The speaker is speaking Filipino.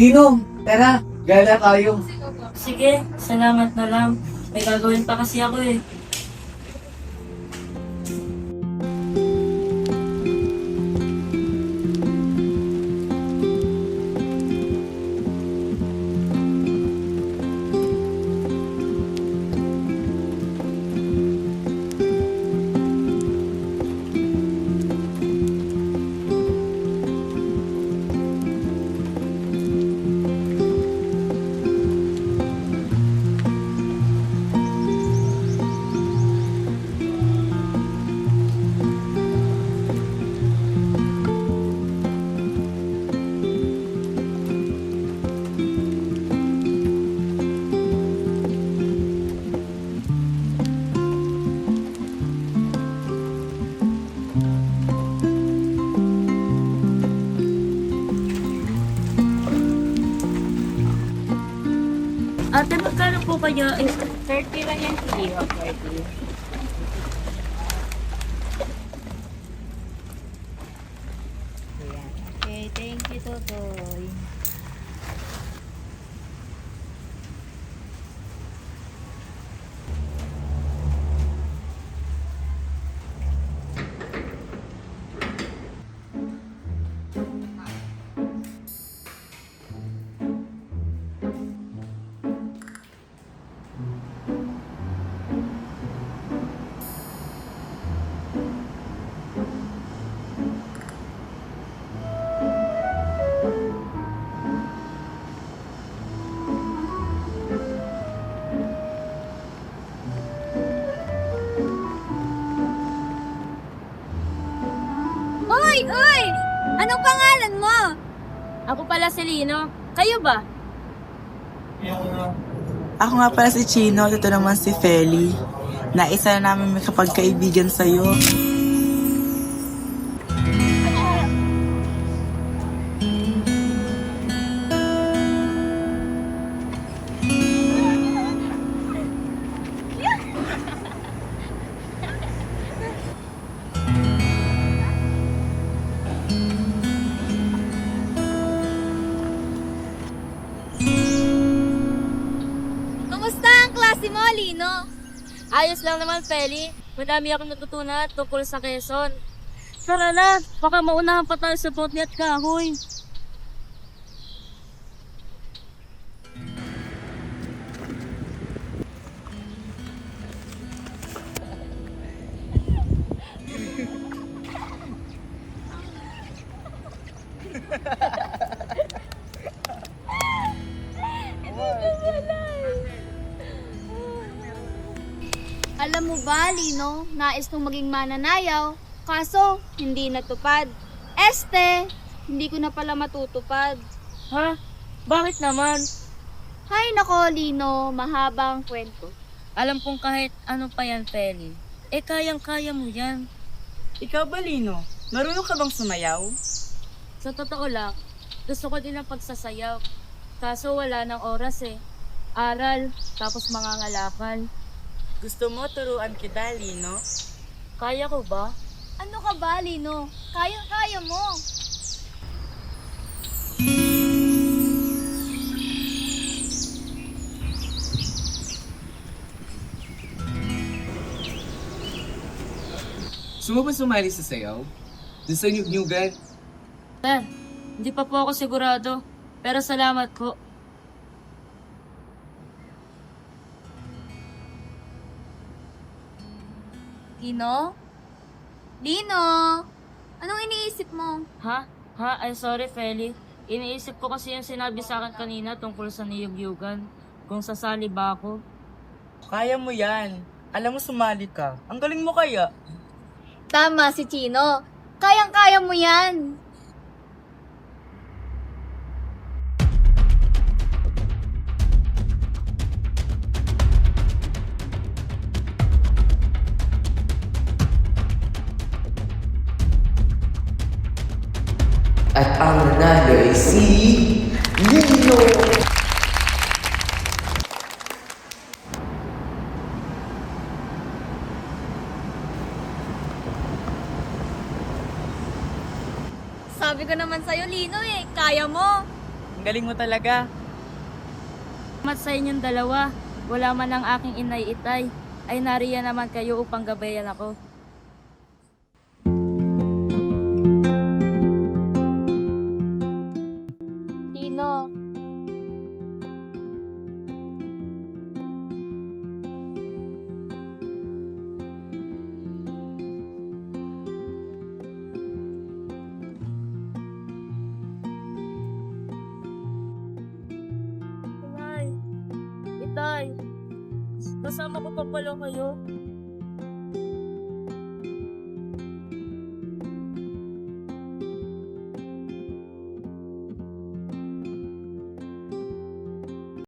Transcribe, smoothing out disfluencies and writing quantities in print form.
Ninong, tara, gala tayo. Sige, salamat na lang. May gagawin pa kasi ako eh. Ate, magkano po kayo? 30 lang yan, kilo. 30. Ayan. Okay, thank you, Totoy. Hoy! Hoy! Anong pangalan mo? Ako pala si Lino. Kayo ba? Ako nga pala si Chino, ito naman si Feli. Naisa na namin may kapagkaibigan sa'yo. Kumusta ang klase mo, Lino? Ayos lang naman, Feli. Madami akong natutunan tungkol sa Quezon. Tara na, baka maunahan pa tayo sa bote at kahoy. Alam mo ba, Lino, nais kong maging mananayaw, kaso hindi natupad. Hindi ko na pala matutupad. Ha? Bakit naman? Hay nako, Lino, mahabang kwento. Alam kong kahit ano pa yan, Feli. Eh, kayang-kaya mo yan. Ikaw ba, Lino? Marunong ka bang sumayaw? Sa totoo lang, gusto ko din ang pagsasayaw. Kaso wala ng oras eh. Aral, tapos mangangalakal. Gusto mo turuan kita, Lino? Kaya ko ba? Ano ka ba, Lino? Kayang-kaya mo. Gusto mo ba sumali sa sayaw? Doon sa Nyugan? Hindi pa po ako sigurado. Pero salamat po. Lino? Lino? Anong iniisip mo? Ha? Ay sorry, Feli. Iniisip ko kasi yung sinabi sa akin kanina tungkol sa niyugyugan. Kung sasali ba ako. Kaya mo yan. Alam mo sumali ka. Ang galing mo kaya. Tama si Chino. Kayang-kaya mo yan. At ang nanalo ay si Lino! Sabi ko naman sa'yo, Lino eh. Kaya mo. Ang galing mo talaga. Mat sa inyong dalawa, wala man ang aking inay-itay, ay nariyan naman kayo upang gabayan ako. Tino, Inay, itay, kasama ko pa pala kayo.